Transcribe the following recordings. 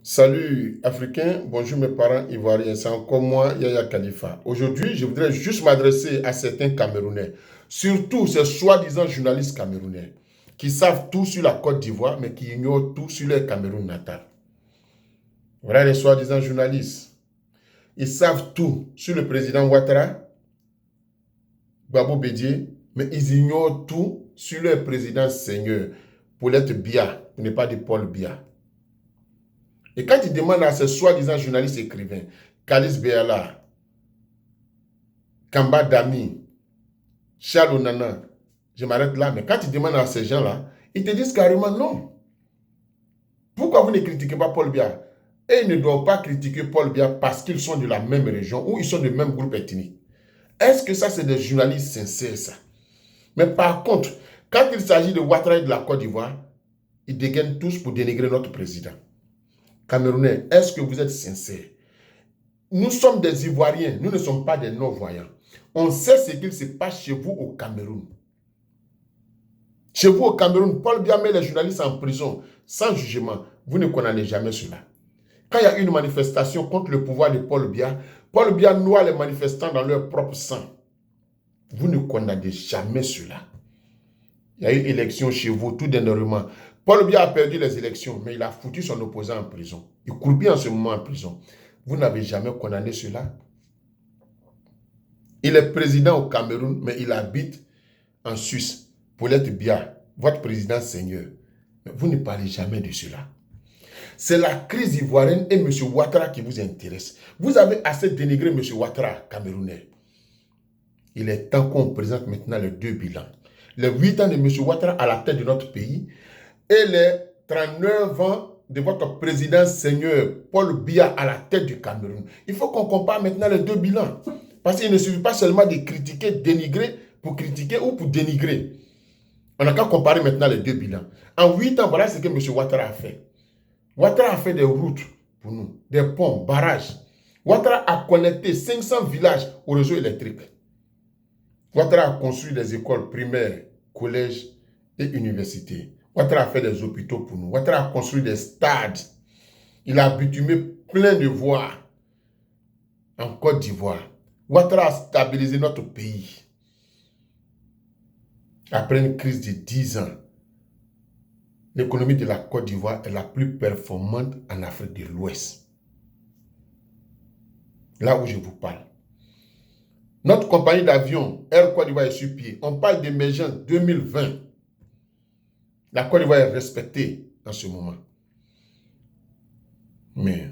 Salut Africains, bonjour mes parents ivoiriens, c'est encore moi, Yaya Khalifa. Aujourd'hui, je voudrais juste m'adresser à certains Camerounais, surtout ces soi-disant journalistes camerounais, qui savent tout sur la Côte d'Ivoire, mais qui ignorent tout sur le Cameroun natal. Voilà les soi-disant journalistes. Ils savent tout sur le président Ouattara, Gbagbo Bédié, mais ils ignorent tout sur le président Seigneur, Paulette Biya, pour ne pas dire Paul Biya. Et quand ils demandent à ces soi-disant journalistes écrivains, Kalis Béala, Kamba Dami, Charles Onana, je m'arrête là, mais quand ils demandent à ces gens-là, ils te disent carrément non. Pourquoi vous ne critiquez pas Paul Biya? Et ils ne doivent pas critiquer Paul Biya parce qu'ils sont de la même région ou ils sont du même groupe ethnique. Est-ce que ça, c'est des journalistes sincères, ça? Mais par contre, quand il s'agit de Ouattara et de la Côte d'Ivoire, ils dégainent tous pour dénigrer notre président. Camerounais, est-ce que vous êtes sincères? Nous sommes des Ivoiriens, nous ne sommes pas des non-voyants. On sait ce qu'il se passe chez vous au Cameroun. Chez vous au Cameroun, Paul Biya met les journalistes en prison sans jugement. Vous ne condamnez jamais cela. Quand il y a une manifestation contre le pouvoir de Paul Biya noie les manifestants dans leur propre sang. Vous ne condamnez jamais cela. Il y a eu élection chez vous, tout dernièrement. Paul Biya a perdu les élections, mais il a foutu son opposant en prison. Il court bien en ce moment en prison. Vous n'avez jamais condamné cela. Il est président au Cameroun, mais il habite en Suisse. Paulette Biya, votre président seigneur. Mais vous ne parlez jamais de cela. C'est la crise ivoirienne et M. Ouattara qui vous intéresse. Vous avez assez dénigré M. Ouattara, camerounais. Il est temps qu'on présente maintenant les deux bilans. Les 8 ans de M. Ouattara à la tête de notre pays et les 39 ans de votre président seigneur Paul Biya à la tête du Cameroun. Il faut qu'on compare maintenant les deux bilans. Parce qu'il ne suffit pas seulement de critiquer, dénigrer pour critiquer ou pour dénigrer. On n'a qu'à comparer maintenant les deux bilans. En 8 ans, voilà ce que M. Ouattara a fait. Ouattara a fait des routes pour nous, des ponts, barrages. Ouattara a connecté 500 villages au réseau électrique. Ouattara a construit des écoles primaires, collèges et universités. Ouattara a fait des hôpitaux pour nous. Ouattara a construit des stades. Il a bitumé plein de voies en Côte d'Ivoire. Ouattara a stabilisé notre pays. Après une crise de 10 ans, l'économie de la Côte d'Ivoire est la plus performante en Afrique de l'Ouest. Là où je vous parle. Notre compagnie d'avion, Air Côte d'Ivoire est sur pied. On parle d'émergence 2020. La Côte d'Ivoire est respectée en ce moment. Mais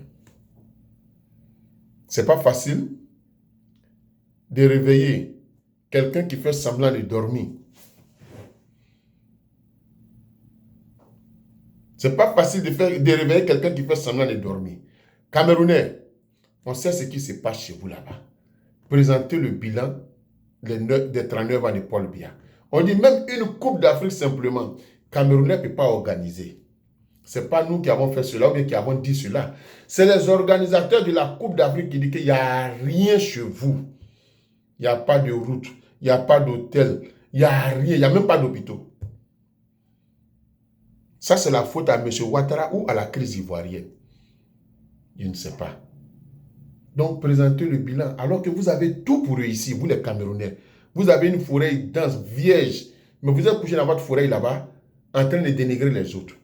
ce n'est pas facile de réveiller quelqu'un qui fait semblant de dormir. Ce n'est pas facile de réveiller quelqu'un qui fait semblant de dormir. Camerounais, on sait ce qui se passe chez vous là-bas. Présentez le bilan des 39 ans de Paul Biya. On dit même une Coupe d'Afrique simplement. Camerounais ne peut pas organiser. Ce n'est pas nous qui avons fait cela ou bien qui avons dit cela. C'est les organisateurs de la Coupe d'Afrique qui disent qu'il n'y a rien chez vous. Il n'y a pas de route, il n'y a pas d'hôtel, il n'y a rien, il n'y a même pas d'hôpitaux. Ça, c'est la faute à M. Ouattara ou à la crise ivoirienne. Je ne sais pas. Donc, présentez le bilan, alors que vous avez tout pour réussir, vous les Camerounais. Vous avez une forêt dense, vierge, mais vous êtes couché dans votre forêt là-bas, en train de dénigrer les autres.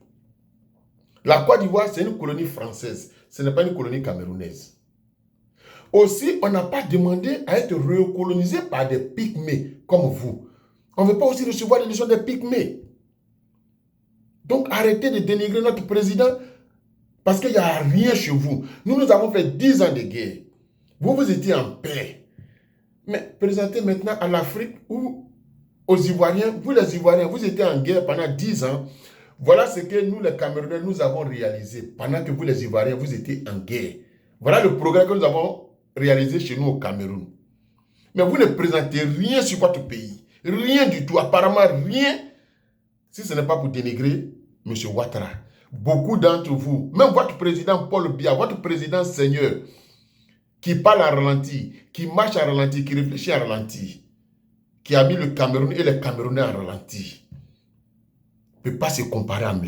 La Côte d'Ivoire, c'est une colonie française, ce n'est pas une colonie camerounaise. Aussi, on n'a pas demandé à être recolonisé par des pygmées comme vous. On ne veut pas aussi recevoir les leçons des pygmées. Donc, arrêtez de dénigrer notre président parce qu'il n'y a rien chez vous. Nous avons fait 10 ans de guerre. Vous étiez en paix. Mais présentez maintenant à l'Afrique ou aux Ivoiriens, vous les Ivoiriens, vous étiez en guerre pendant 10 ans. Voilà ce que nous, les Camerounais, nous avons réalisé pendant que vous, les Ivoiriens, vous étiez en guerre. Voilà le progrès que nous avons réalisé chez nous au Cameroun. Mais vous ne présentez rien sur votre pays. Rien du tout. Apparemment, rien. Si ce n'est pas pour dénigrer M. Ouattara. Beaucoup d'entre vous, même votre président Paul Biya, votre président seigneur, qui parle à ralenti, qui marche à ralenti, qui réfléchit à ralenti, qui a mis le Cameroun et les Camerounais à ralenti, ne peut pas se comparer à M.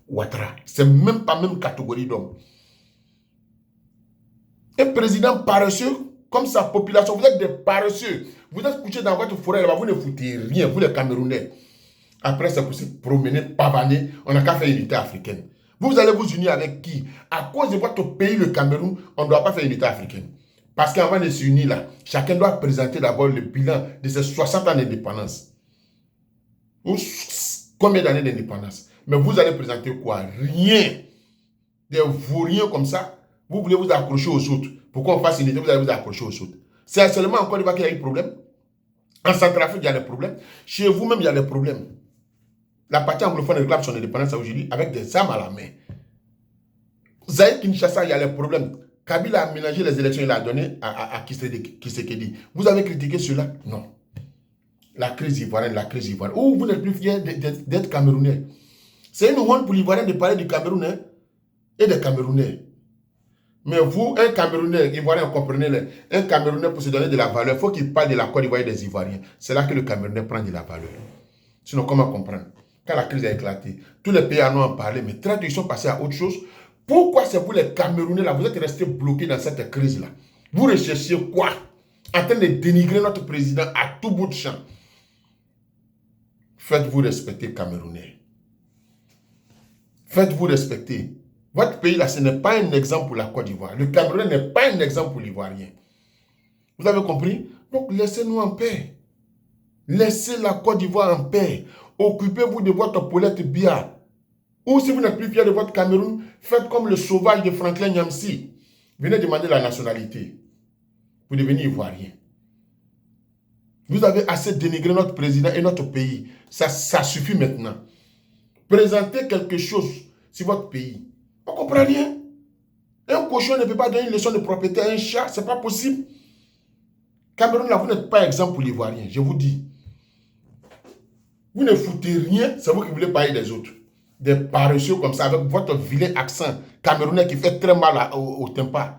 Ouattara. C'est même pas même catégorie d'homme. Un président paresseux, comme sa population, vous êtes des paresseux. Vous êtes couchés dans votre forêt là-bas, vous ne foutez rien, vous les Camerounais. Après, c'est pour se promener, pavaner, on n'a qu'à faire une unité africaine. Vous allez vous unir avec qui? À cause de votre pays, le Cameroun, on ne doit pas faire une unité africaine. Parce qu'avant de s'unir là, chacun doit présenter d'abord le bilan de ses 60 ans d'indépendance. Ou combien d'années d'indépendance? Mais vous allez présenter quoi? Rien. Des vauriens comme ça, vous voulez vous accrocher aux autres. Pourquoi on fasse une unité, vous allez vous accrocher aux autres. C'est seulement en Côte d'Ivoire qu'il y a eu problème. En Centrafrique, il y a des problèmes. Chez vous-même, il y a des problèmes. La partie anglophone réclame son indépendance aujourd'hui avec des armes à la main. Zaïre Kinshasa, il y a les problèmes. Kabila a aménagé les élections, il a donné à Kisekedi. Vous avez critiqué cela? Non. La crise ivoirienne, la crise ivoirienne. Oh, vous n'êtes plus fiers d'être Camerounais. C'est une honte pour l'Ivoirien de parler du Cameroun et des Camerounais. Mais vous, un Camerounais, Ivoirien, comprenez-le, un Camerounais pour se donner de la valeur, il faut qu'il parle de la Côte d'Ivoire et des Ivoiriens. C'est là que le Camerounais prend de la valeur. Sinon, comment comprendre? Quand la crise a éclaté, tous les pays en ont parlé, mais très ils sont passés à autre chose. Pourquoi c'est vous les Camerounais là, vous êtes restés bloqués dans cette crise-là? Vous recherchez quoi? En train de dénigrer notre président à tout bout de champ. Faites-vous respecter, Camerounais. Faites-vous respecter. Votre pays là, ce n'est pas un exemple pour la Côte d'Ivoire. Le Cameroun n'est pas un exemple pour l'Ivoirien. Vous avez compris? Donc laissez-nous en paix. Laissez la Côte d'Ivoire en paix. Occupez-vous de votre Paulette Biya. Ou si vous n'êtes plus fier de votre Cameroun, faites comme le sauvage de Franklin Nyamsi. Venez demander la nationalité. Vous devenez Ivoirien. Vous avez assez dénigré notre président et notre pays. Ça suffit maintenant. Présentez quelque chose sur votre pays. On ne comprend rien. Un cochon ne peut pas donner une leçon de propriété à un chat. Ce n'est pas possible. Cameroun, là, vous n'êtes pas exemple pour l'Ivoirien, je vous dis. Vous ne foutez rien, c'est vous qui voulez parler des autres. Des paresseux comme ça, avec votre vilain accent camerounais qui fait très mal au tympan.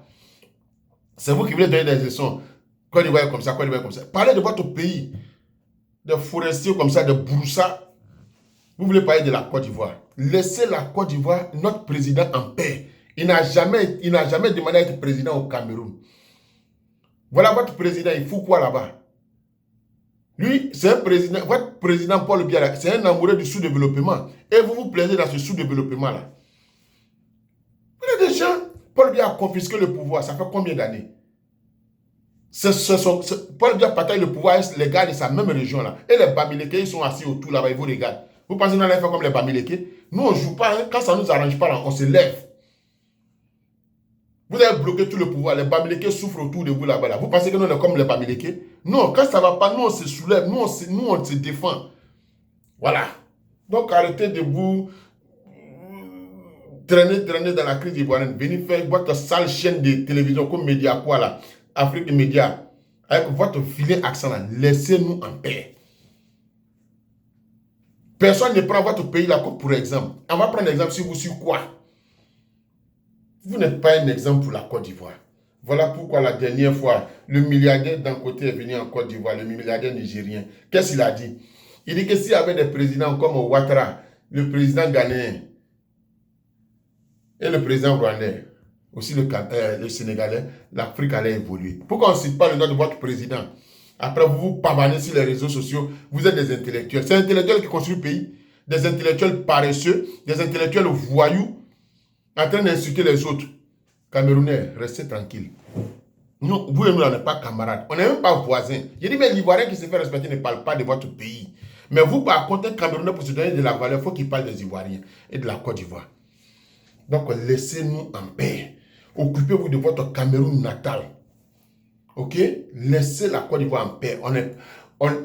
C'est vous qui voulez donner des leçons. Côte d'Ivoire comme ça, Côte d'Ivoire comme ça. Parlez de votre pays. Des forestiers comme ça, des broussards. Vous voulez parler de la Côte d'Ivoire. Laissez la Côte d'Ivoire, notre président, en paix. Il n'a jamais demandé à être président au Cameroun. Voilà votre président, il fout quoi là-bas? Lui, c'est un président, votre président Paul Biya, c'est un amoureux du sous-développement. Et vous vous plaisez dans ce sous-développement-là. Vous avez des gens, Paul Biya a confisqué le pouvoir, ça fait combien d'années? Paul Biya partage le pouvoir avec les gars de sa même région-là. Et les Bamileke, ils sont assis autour là-bas, ils vous regardent. Vous pensez qu'on allait faire comme les Bamileke? Nous, on ne joue pas, hein. Quand ça ne nous arrange pas, là, on se lève. Vous avez bloqué tout le pouvoir. Les Bamileke souffrent autour de vous là-bas. Là. Vous pensez que nous, on est comme les Bamileke? Non, quand ça ne va pas, nous, on se soulève. Nous, on se défend. Voilà. Donc, arrêtez de vous traîner dans la crise ivoirienne. Venez faire votre sale chaîne de télévision comme Média quoi là. Afrique Média. Avec votre vilain accent là. Laissez-nous en paix. Personne ne prend votre pays là comme pour exemple. On va prendre l'exemple sur vous sur quoi? Vous n'êtes pas un exemple pour la Côte d'Ivoire. Voilà pourquoi la dernière fois, le milliardaire d'un côté est venu en Côte d'Ivoire, le milliardaire nigérien. Qu'est-ce qu'il a dit? Il dit que s'il y avait des présidents comme Ouattara, le président ghanéen et le président rwandais, aussi le Sénégalais, l'Afrique allait évoluer. Pourquoi on ne cite pas le nom de votre président? Après, vous vous pavanez sur les réseaux sociaux, vous êtes des intellectuels. C'est intellectuels qui construisent le pays. Des intellectuels paresseux, des intellectuels voyous, en train d'insulter les autres. Camerounais, restez tranquilles. Nous, vous et nous, on n'est pas camarades. On n'est même pas voisins. J'ai dit, mais l'Ivoirien qui se fait respecter ne parle pas de votre pays. Mais vous, par contre, un Camerounais, pour se donner de la valeur, il faut qu'il parle des Ivoiriens et de la Côte d'Ivoire. Donc, laissez-nous en paix. Occupez-vous de votre Cameroun natal. Ok? Laissez la Côte d'Ivoire en paix.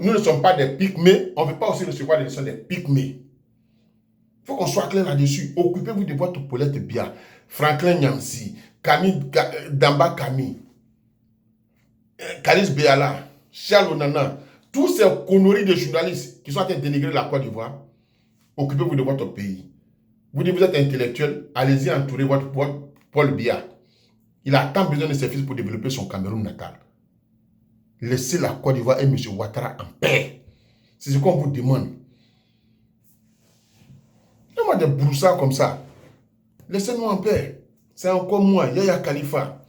Nous ne sommes pas des pygmées. On ne veut pas aussi recevoir des leçons des pygmées. Il faut qu'on soit clair là-dessus. Occupez-vous de votre Paulette Biya, Franklin Nyamsi, Damba Kami, Kalis Béala, Charles Onana, tous ces conneries de journalistes qui sont en train de dénigrer la Côte d'Ivoire. Occupez-vous de votre pays. Vous dites que vous êtes intellectuel, allez-y entourer votre Paul Biya. Il a tant besoin de ses fils pour développer son Cameroun natal. Laissez la Côte d'Ivoire et M. Ouattara en paix. C'est ce qu'on vous demande. Il y a des broussards comme ça. Laissez-nous en paix. C'est encore moi, Yaya Khalifa.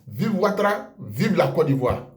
Vive Ouattara, vive la Côte d'Ivoire.